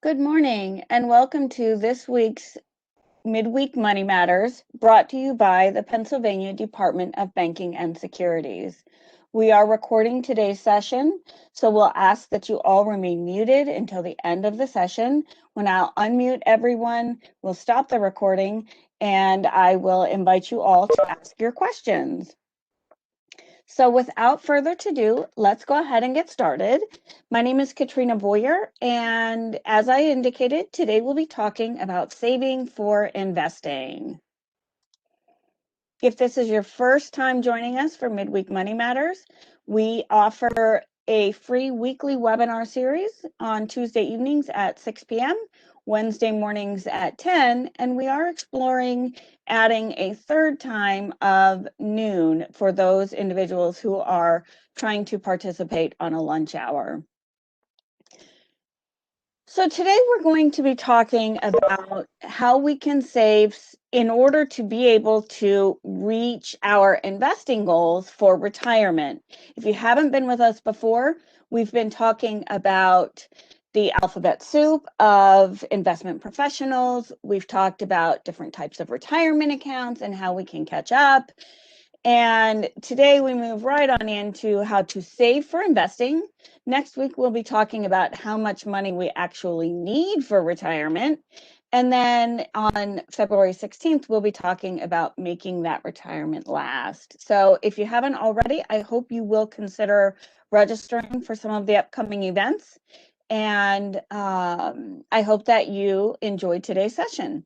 Good morning and welcome to this week's Midweek Money Matters, brought to you by the Pennsylvania Department of Banking and Securities. We are recording today's session, so we'll ask that you all remain muted until the end of the session, when I'll unmute everyone, we'll stop the recording, and I will invite you all to ask your questions. So without further ado, let's go ahead and get started. My name is Katrina Boyer, and as I indicated, today we'll be talking about saving for investing. If this is your first time joining us for Midweek Money Matters, we offer a free weekly webinar series on Tuesday evenings at 6 p.m., Wednesday mornings at 10, and we are exploring adding a third time of noon for those individuals who are trying to participate on a lunch hour. So today we're going to be talking about how we can save in order to be able to reach our investing goals for retirement. If you haven't been with us before, we've been talking about the alphabet soup of investment professionals. We've talked about different types of retirement accounts and how we can catch up. And today we move right on into how to save for investing. Next week, we'll be talking about how much money we actually need for retirement. And then on February 16th, we'll be talking about making that retirement last. So if you haven't already, I hope you will consider registering for some of the upcoming events. And I hope that you enjoyed today's session.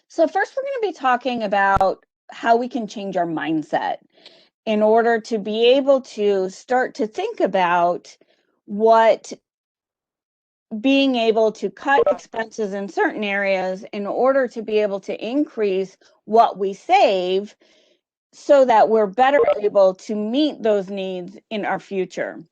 So first, we're going to be talking about how we can change our mindset in order to be able to start to think about what being able to cut expenses in certain areas in order to be able to increase what we save so that we're better able to meet those needs in our future.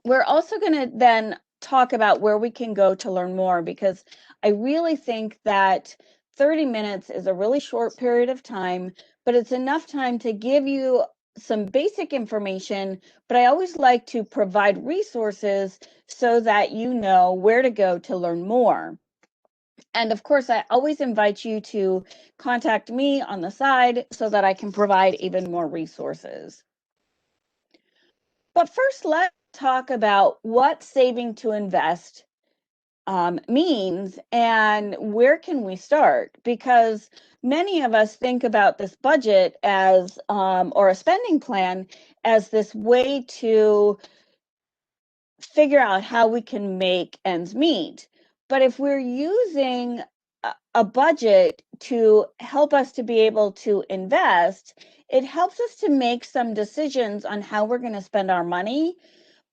We're also going to then talk about where we can go to learn more, because I really think that 30 minutes is a really short period of time, but it's enough time to give you some basic information. But I always like to provide resources so that you know where to go to learn more. And of course, I always invite you to contact me on the side so that I can provide even more resources. But first, let's talk about what saving to invest means and where can we start, because many of us think about this budget as or a spending plan as this way to figure out how we can make ends meet. But if we're using a budget to help us to be able to invest, it helps us to make some decisions on how we're going to spend our money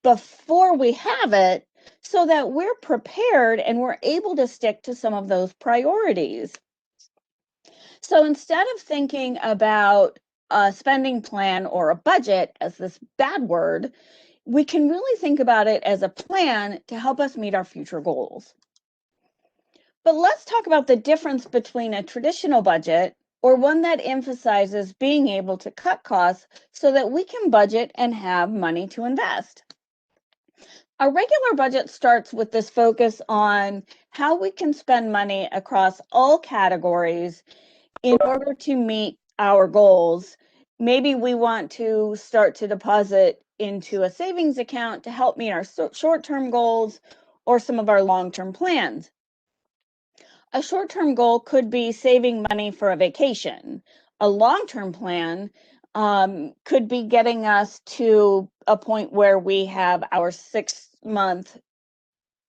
before we have it, so that we're prepared and we're able to stick to some of those priorities. So instead of thinking about a spending plan or a budget as this bad word, we can really think about it as a plan to help us meet our future goals. But let's talk about the difference between a traditional budget, or one that emphasizes being able to cut costs so that we can budget and have money to invest. A regular budget starts with this focus on how we can spend money across all categories in order to meet our goals. Maybe we want to start to deposit into a savings account to help meet our short-term goals or some of our long-term plans. A short-term goal could be saving money for a vacation. A long-term plan could be getting us to a point where we have our 6-month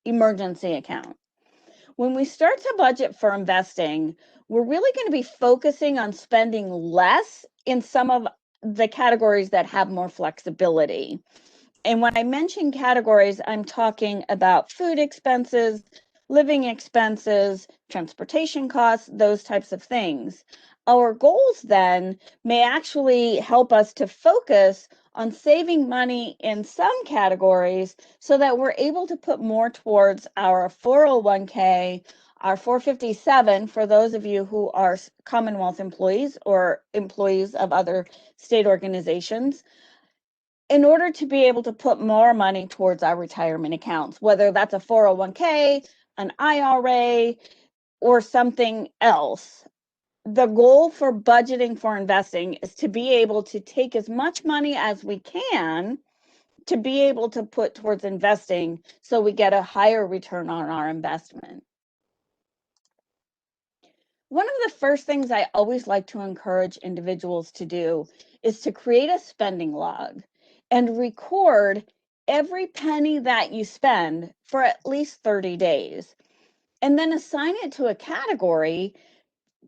emergency account. When we start to budget for investing, we're really going to be focusing on spending less in some of the categories that have more flexibility. And when I mention categories, I'm talking about food expenses, living expenses, transportation costs, those types of things. Our goals then may actually help us to focus on saving money in some categories so that we're able to put more towards our 401k, our 457 for those of you who are Commonwealth employees or employees of other state organizations, in order to be able to put more money towards our retirement accounts, whether that's a 401k, an IRA, or something else. The goal for budgeting for investing is to be able to take as much money as we can to be able to put towards investing so we get a higher return on our investment. One of the first things I always like to encourage individuals to do is to create a spending log and record every penny that you spend for at least 30 days, and then assign it to a category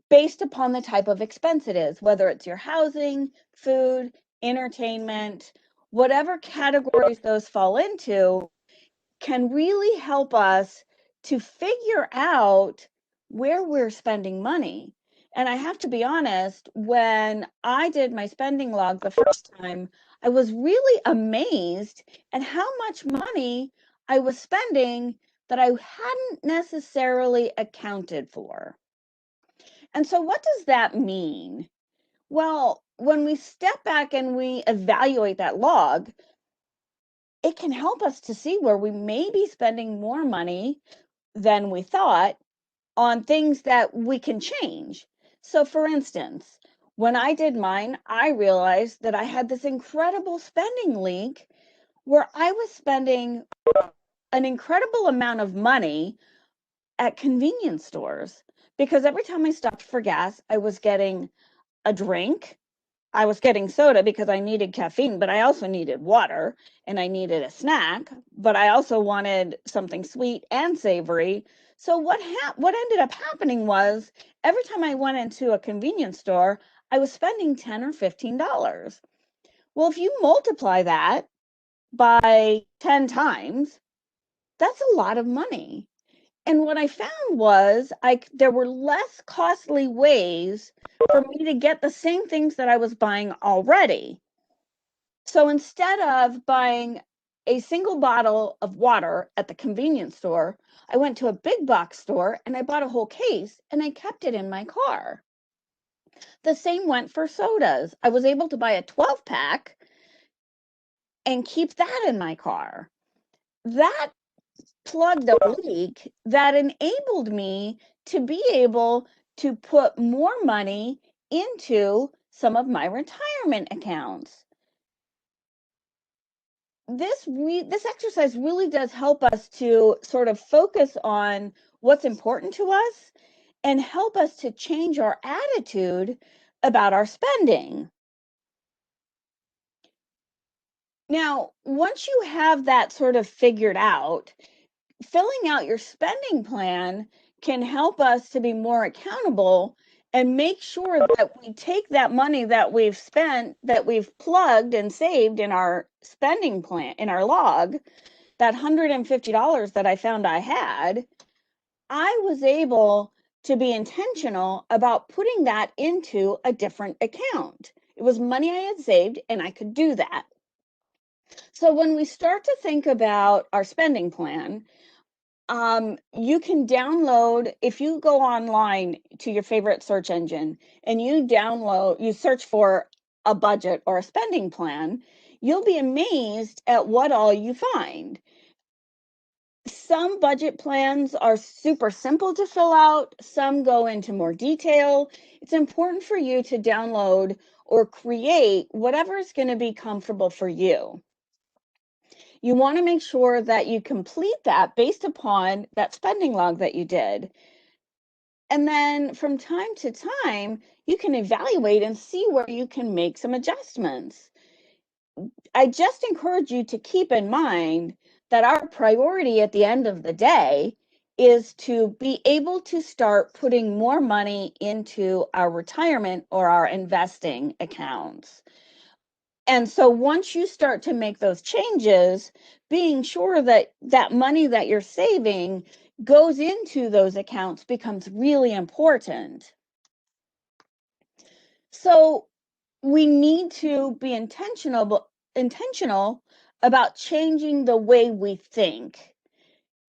based upon the type of expense it is, whether it's your housing, food, entertainment, whatever categories those fall into, can really help us to figure out where we're spending money. And I have to be honest, when I did my spending log the first time, I was really amazed at how much money I was spending that I hadn't necessarily accounted for. And so, what does that mean? Well, when we step back and we evaluate that log, it can help us to see where we may be spending more money than we thought on things that we can change. So, for instance, when I did mine, I realized that I had this incredible spending leak where I was spending an incredible amount of money at convenience stores, because every time I stopped for gas, I was getting a drink. I was getting soda because I needed caffeine, but I also needed water and I needed a snack, but I also wanted something sweet and savory. So what ended up happening was every time I went into a convenience store, I was spending $10 or $15. Well, if you multiply that by 10 times, that's a lot of money. And what I found was there were less costly ways for me to get the same things that I was buying already. So instead of buying a single bottle of water at the convenience store, I went to a big box store and I bought a whole case and I kept it in my car. The same went for sodas. I was able to buy a 12 pack and keep that in my car. That plugged a leak that enabled me to be able to put more money into some of my retirement accounts. This exercise really does help us to sort of focus on what's important to us and help us to change our attitude about our spending. Now, once you have that sort of figured out, filling out your spending plan can help us to be more accountable and make sure that we take that money that we've spent, that we've plugged and saved in our spending plan, in our log, that $150 that I found I had, I was able to be intentional about putting that into a different account. It was money I had saved and I could do that. So when we start to think about our spending plan, you can download, if you go online to your favorite search engine and you search for a budget or a spending plan, you'll be amazed at what all you find. Some budget plans are super simple to fill out, some go into more detail. It's important for you to download or create whatever is going to be comfortable for you. You want to make sure that you complete that based upon that spending log that you did. And then from time to time, you can evaluate and see where you can make some adjustments. I just encourage you to keep in mind that our priority at the end of the day is to be able to start putting more money into our retirement or our investing accounts. And so once you start to make those changes, being sure that that money that you're saving goes into those accounts becomes really important. So we need to be intentional about changing the way we think.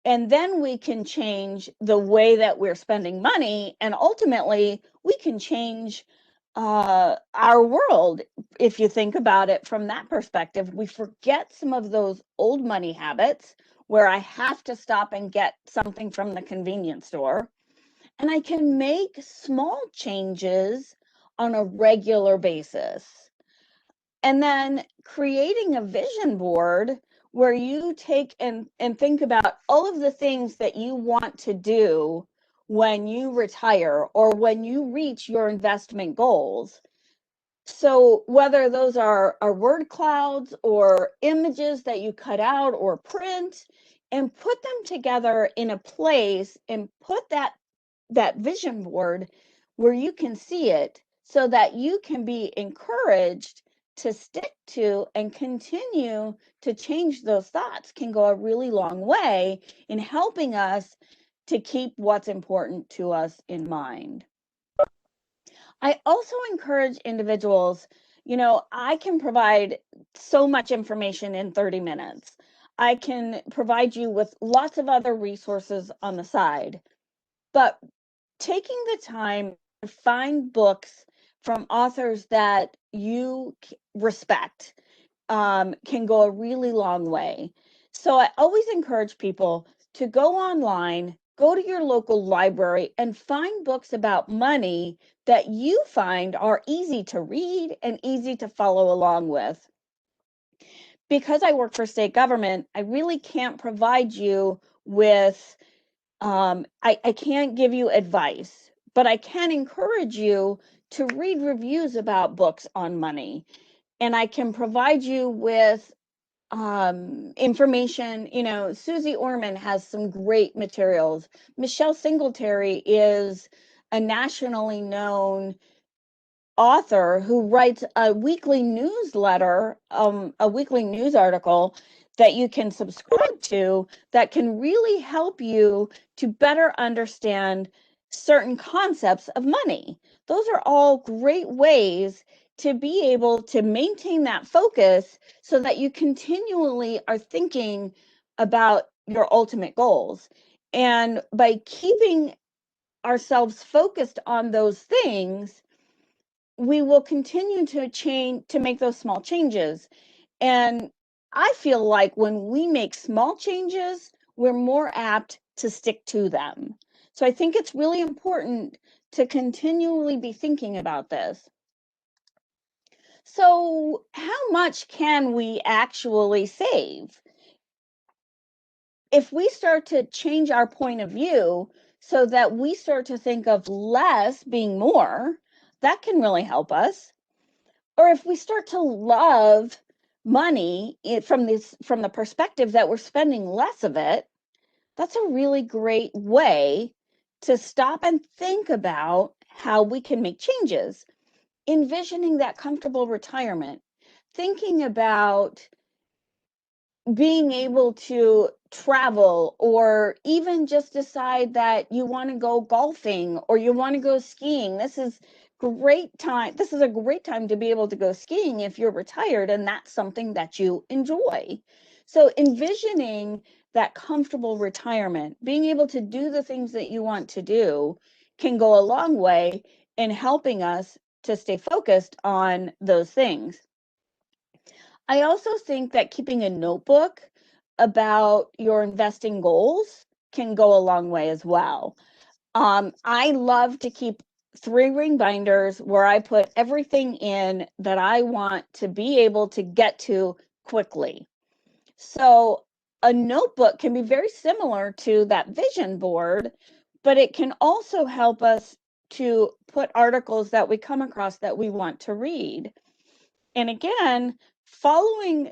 And then we can change the way that we're spending money. And ultimately, we can change our world. If you think about it from that perspective, we forget some of those old money habits. where I have to stop and get something from the convenience store. And I can make small changes on a regular basis. And then creating a vision board where you take and think about all of the things that you want to do when you retire or when you reach your investment goals. So whether those are word clouds or images that you cut out or print, and put them together in a place and put that vision board where you can see it so that you can be encouraged to stick to and continue to change those thoughts can go a really long way in helping us to keep what's important to us in mind. I also encourage individuals, I can provide so much information in 30 minutes. I can provide you with lots of other resources on the side, but taking the time to find books from authors that you respect can go a really long way. So I always encourage people to go online, go to your local library, and find books about money that you find are easy to read and easy to follow along with. Because I work for state government, I really can't provide you with, I can't give you advice, but I can encourage you to read reviews about books on money. And I can provide you with information. Susie Orman has some great materials. Michelle Singletary is a nationally known author who writes a weekly newsletter, a weekly news article that you can subscribe to that can really help you to better understand certain concepts of money. Those are all great ways to be able to maintain that focus so that you continually are thinking about your ultimate goals. And by keeping ourselves focused on those things, we will continue to make those small changes. And I feel like when we make small changes, we're more apt to stick to them. So I think it's really important to continually be thinking about this. So how much can we actually save? If we start to change our point of view so that we start to think of less being more, that can really help us. Or if we start to love money from the perspective that we're spending less of it, that's a really great way to stop and think about how we can make changes. Envisioning that comfortable retirement, thinking about being able to travel, or even just decide that you want to go golfing or you want to go skiing. This is a great time to be able to go skiing if you're retired and that's something that you enjoy. So envisioning that comfortable retirement, being able to do the things that you want to do, can go a long way in helping us to stay focused on those things. I also think that keeping a notebook about your investing goals can go a long way as well. I love to keep 3-ring binders where I put everything in that I want to be able to get to quickly. So a notebook can be very similar to that vision board, but it can also help us to put articles that we come across that we want to read. And again, following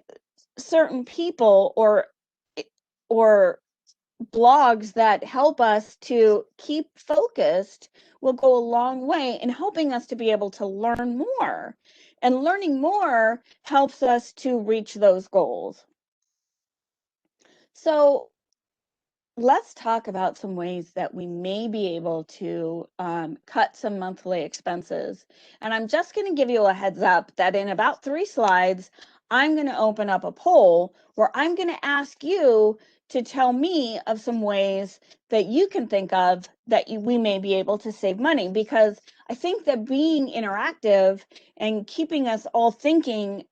certain people or blogs that help us to keep focused will go a long way in helping us to be able to learn more. And learning more helps us to reach those goals. So let's talk about some ways that we may be able to cut some monthly expenses. And I'm just going to give you a heads up that in about 3 slides, I'm going to open up a poll where I'm going to ask you to tell me of some ways that you can think of that we may be able to save money, because I think that being interactive and keeping us all thinking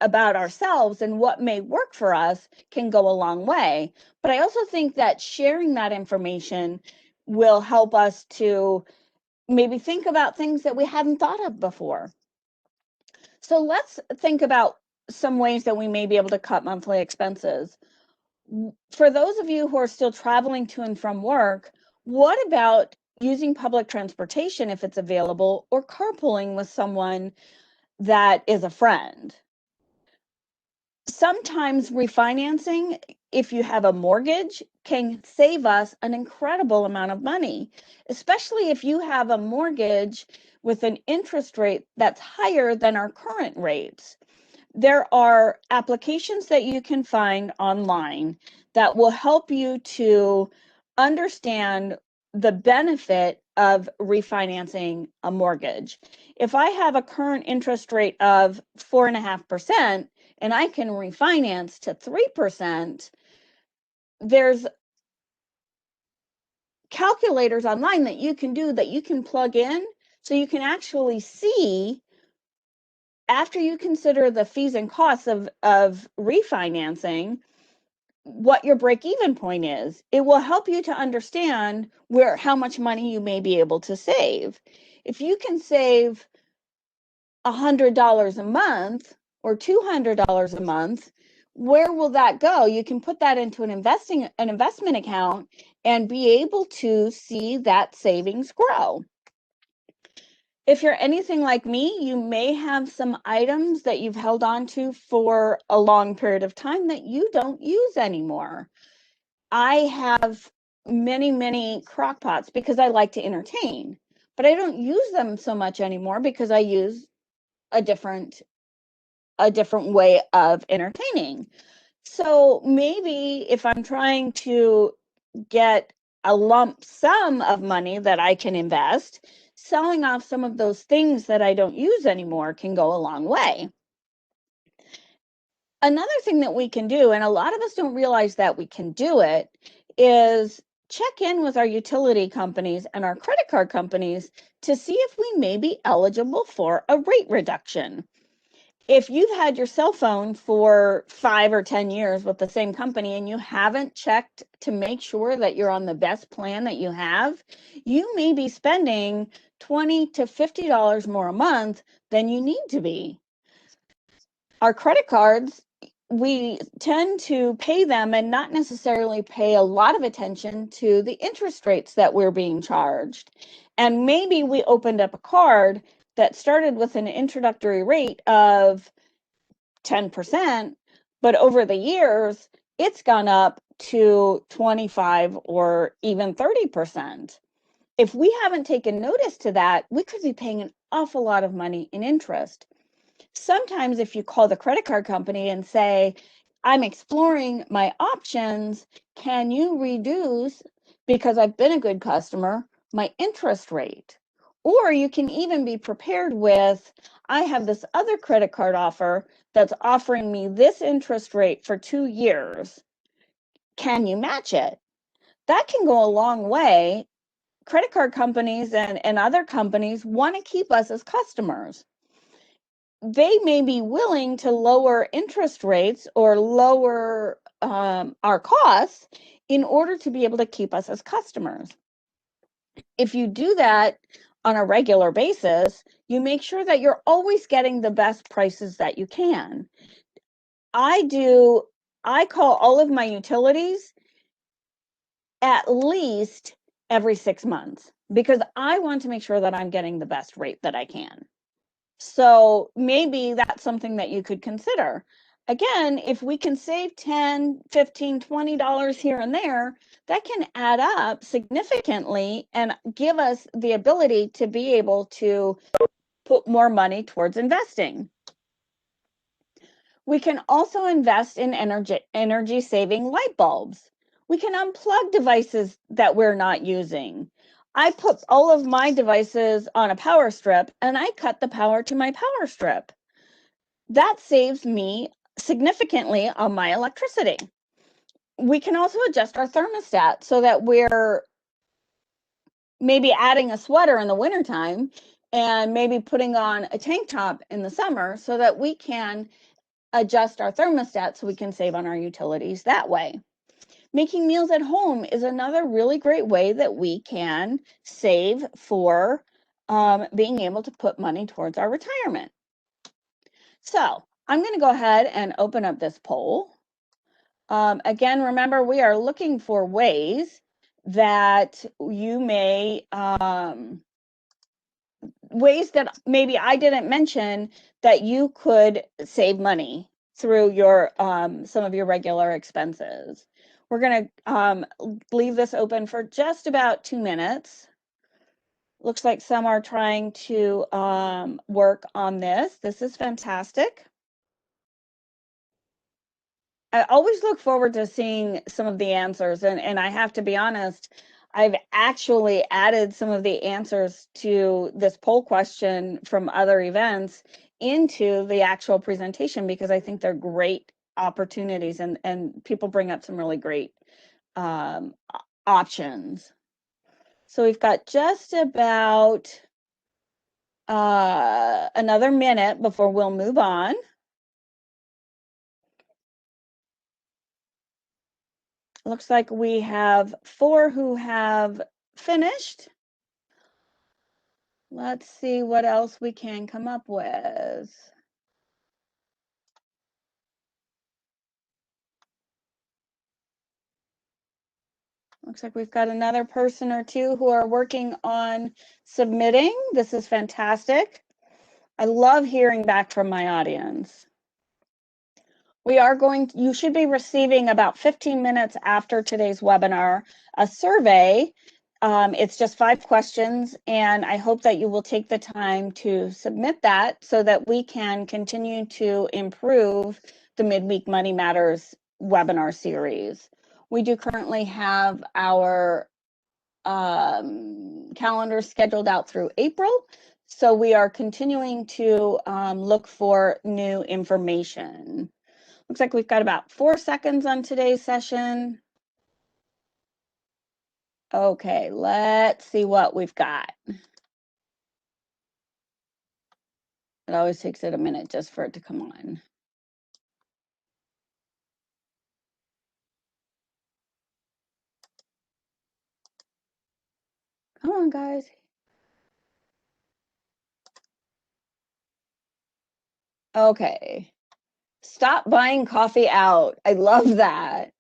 about ourselves and what may work for us can go a long way. But I also think that sharing that information will help us to maybe think about things that we hadn't thought of before. So let's think about some ways that we may be able to cut monthly expenses. For those of you who are still traveling to and from work, what about using public transportation if it's available, or carpooling with someone that is a friend? Sometimes refinancing, if you have a mortgage, can save us an incredible amount of money, especially if you have a mortgage with an interest rate that's higher than our current rates. There are applications that you can find online that will help you to understand the benefit of refinancing a mortgage. If I have a current interest rate of 4.5% and I can refinance to 3%, there's calculators online that you can do that you can plug in, so you can actually see, after you consider the fees and costs of refinancing, what your break-even point is. It will help you to understand how much money you may be able to save. If you can save $100 a month or $200 a month, where will that go? You can put that into an investment account and be able to see that savings grow. If you're anything like me, you may have some items that you've held on to for a long period of time that you don't use anymore. I have many crock pots because I like to entertain, but I don't use them so much anymore because I use a different way of entertaining. So maybe if I'm trying to get a lump sum of money that I can invest, selling off some of those things that I don't use anymore can go a long way. Another thing that we can do, and a lot of us don't realize that we can do it, is check in with our utility companies and our credit card companies to see if we may be eligible for a rate reduction. If you've had your cell phone for 5 or 10 years with the same company and you haven't checked to make sure that you're on the best plan that you have, you may be spending $20 to $50 more a month than you need to be. Our credit cards, we tend to pay them and not necessarily pay a lot of attention to the interest rates that we're being charged. And maybe we opened up a card that started with an introductory rate of 10%, but over the years, it's gone up to 25 or even 30%. If we haven't taken notice to that, we could be paying an awful lot of money in interest. Sometimes if you call the credit card company and say, I'm exploring my options, can you reduce, because I've been a good customer, my interest rate? Or you can even be prepared with, I have this other credit card offer that's offering me this interest rate for 2 years. Can you match it? That can go a long way. Credit card companies and other companies want to keep us as customers. They may be willing to lower interest rates or lower our costs in order to be able to keep us as customers. If you do that on a regular basis, you make sure that you're always getting the best prices that you can. I call all of my utilities at least every 6 months because I want to make sure that I'm getting the best rate that I can. So maybe that's something that you could consider. Again, if we can save $10, $15, $20 here and there, that can add up significantly and give us the ability to be able to put more money towards investing. We can also invest in energy saving light bulbs. We can unplug devices that we're not using. I put all of my devices on a power strip and I cut the power to my power strip. That saves me significantly on my electricity. We can also adjust our thermostat so that we're maybe adding a sweater in the wintertime and maybe putting on a tank top in the summer so that we can adjust our thermostat so we can save on our utilities that way. Making meals at home is another really great way that we can save for being able to put money towards our retirement. So I'm going to go ahead and open up this poll. Again, remember, we are looking for ways that you may, ways that maybe I didn't mention that you could save money through your some of your regular expenses. We're going to leave this open for just about 2 minutes. Looks like some are trying to work on this. This is fantastic. I always look forward to seeing some of the answers, and I have to be honest, I've actually added some of the answers to this poll question from other events into the actual presentation because I think they're great opportunities, and people bring up some really great options. So we've got just about another minute before we'll move on. Looks like we have 4 who have finished. Let's see what else we can come up with. Looks like we've got another person or 2 who are working on submitting. This is fantastic. I love hearing back from my audience. You should be receiving about 15 minutes after today's webinar, a survey. It's just 5 questions, and I hope that you will take the time to submit that so that we can continue to improve the Midweek Money Matters webinar series. We do currently have our calendar scheduled out through April, so we are continuing to look for new information. Looks like we've got about 4 seconds on today's session. Okay, let's see what we've got. It always takes it a minute just for it to come on. Come on, guys. Okay. Stop buying coffee out. I love that.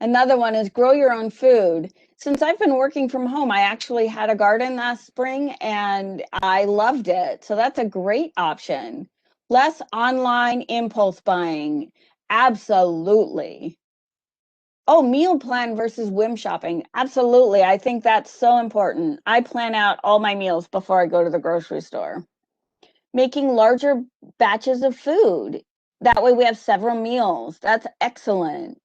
Another one is grow your own food. Since I've been working from home, I actually had a garden last spring and I loved it. So that's a great option. Less online impulse buying. Absolutely. Oh, meal plan versus whim shopping. Absolutely. I think that's so important. I plan out all my meals before I go to the grocery store. Making larger batches of food. That way we have several meals. That's excellent.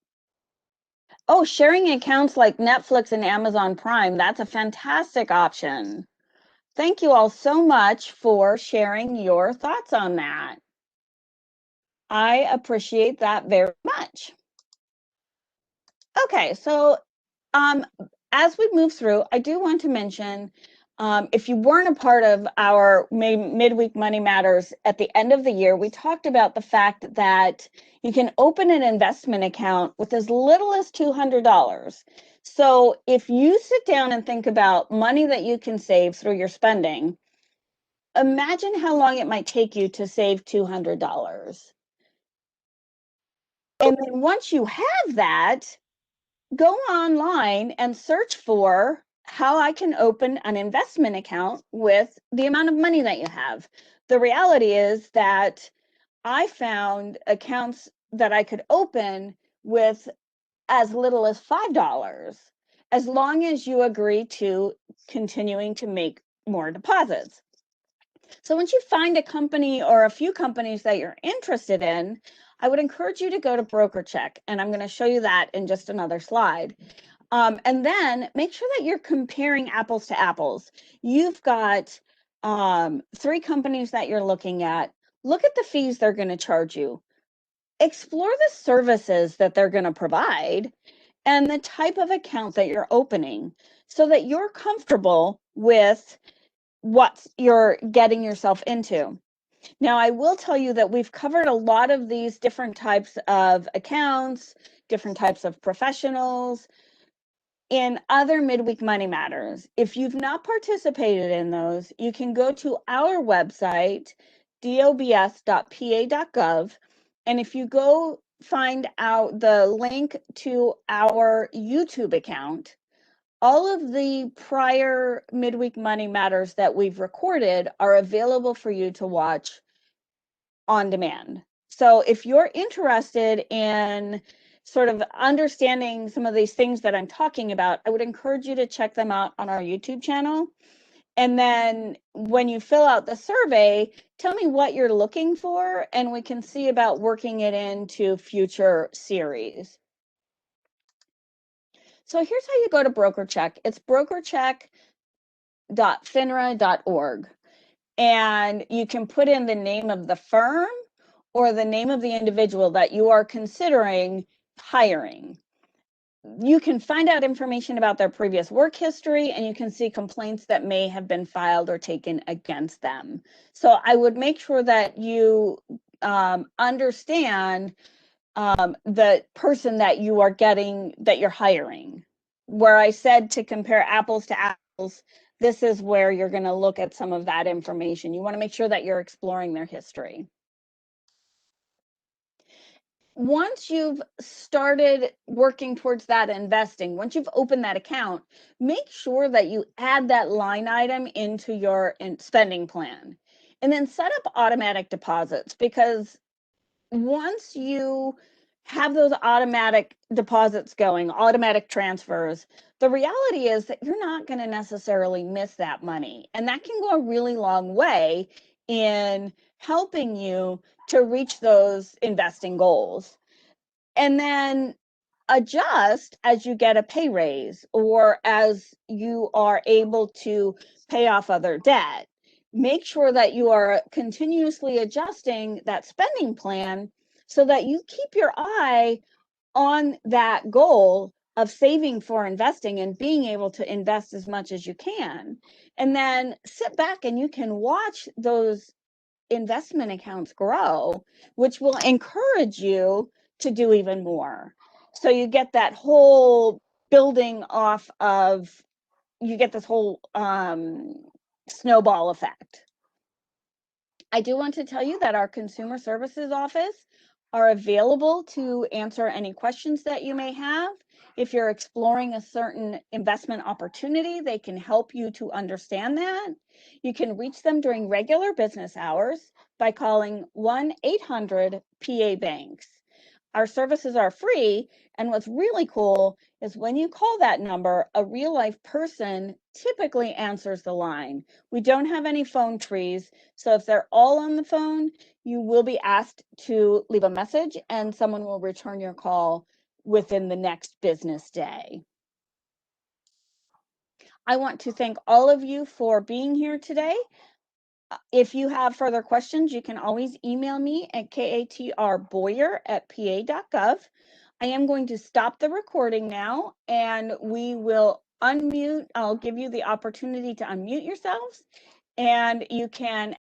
Oh, sharing accounts like Netflix and Amazon Prime. That's a fantastic option. Thank you all so much for sharing your thoughts on that. I appreciate that very much. Okay, so as we move through, I do want to mention, if you weren't a part of our Midweek Money Matters at the end of the year, we talked about the fact that you can open an investment account with as little as $200. So if you sit down and think about money that you can save through your spending, imagine how long it might take you to save $200. And then once you have that, go online and search for how I can open an investment account with the amount of money that you have. The reality is that I found accounts that I could open with as little as $5, as long as you agree to continuing to make more deposits. So once you find a company or a few companies that you're interested in, I would encourage you to go to Broker Check, and I'm going to show you that in just another slide. And then make sure that you're comparing apples to apples. You've got 3 companies that you're looking at. Look at the fees they're going to charge you. Explore the services that they're going to provide and the type of account that you're opening so that you're comfortable with what you're getting yourself into. Now, I will tell you that we've covered a lot of these different types of accounts, different types of professionals in other Midweek Money Matters. If you've not participated in those, you can go to our website, dobs.pa.gov, and if you go find out the link to our YouTube account, all of the prior Midweek Money Matters that we've recorded are available for you to watch on demand. So if you're interested in sort of understanding some of these things that I'm talking about, I would encourage you to check them out on our YouTube channel. And then when you fill out the survey, tell me what you're looking for, and we can see about working it into future series. So here's how you go to BrokerCheck. It's brokercheck.finra.org. And you can put in the name of the firm or the name of the individual that you are considering hiring. You can find out information about their previous work history, and you can see complaints that may have been filed or taken against them. So I would make sure that you understand the person that you are getting, that you're hiring. Where I said to compare apples to apples, this is where you're going to look at some of that information. You want to make sure that you're exploring their history. Once you've started working towards that investing, once you've opened that account, make sure that you add that line item into your spending plan. And then set up automatic deposits, because once you have those automatic deposits going, automatic transfers, the reality is that you're not going to necessarily miss that money. And that can go a really long way in helping you to reach those investing goals. And then adjust as you get a pay raise or as you are able to pay off other debt. Make sure that you are continuously adjusting that spending plan so that you keep your eye on that goal of saving for investing and being able to invest as much as you can. And then sit back and you can watch those investment accounts grow, which will encourage you to do even more. So you get that whole building off of, you get this whole snowball effect. I do want to tell you that our consumer services office are available to answer any questions that you may have. If you're exploring a certain investment opportunity, they can help you to understand that. You can reach them during regular business hours by calling 1-800-PA-BANKS. Our services are free, and what's really cool is when you call that number, a real life person typically answers the line. We don't have any phone trees, so if they're all on the phone, you will be asked to leave a message and someone will return your call within the next business day. I want to thank all of you for being here today. If you have further questions, you can always email me at katrboyer@pa.gov. I am going to stop the recording now, and we will unmute. I'll give you the opportunity to unmute yourselves, and you can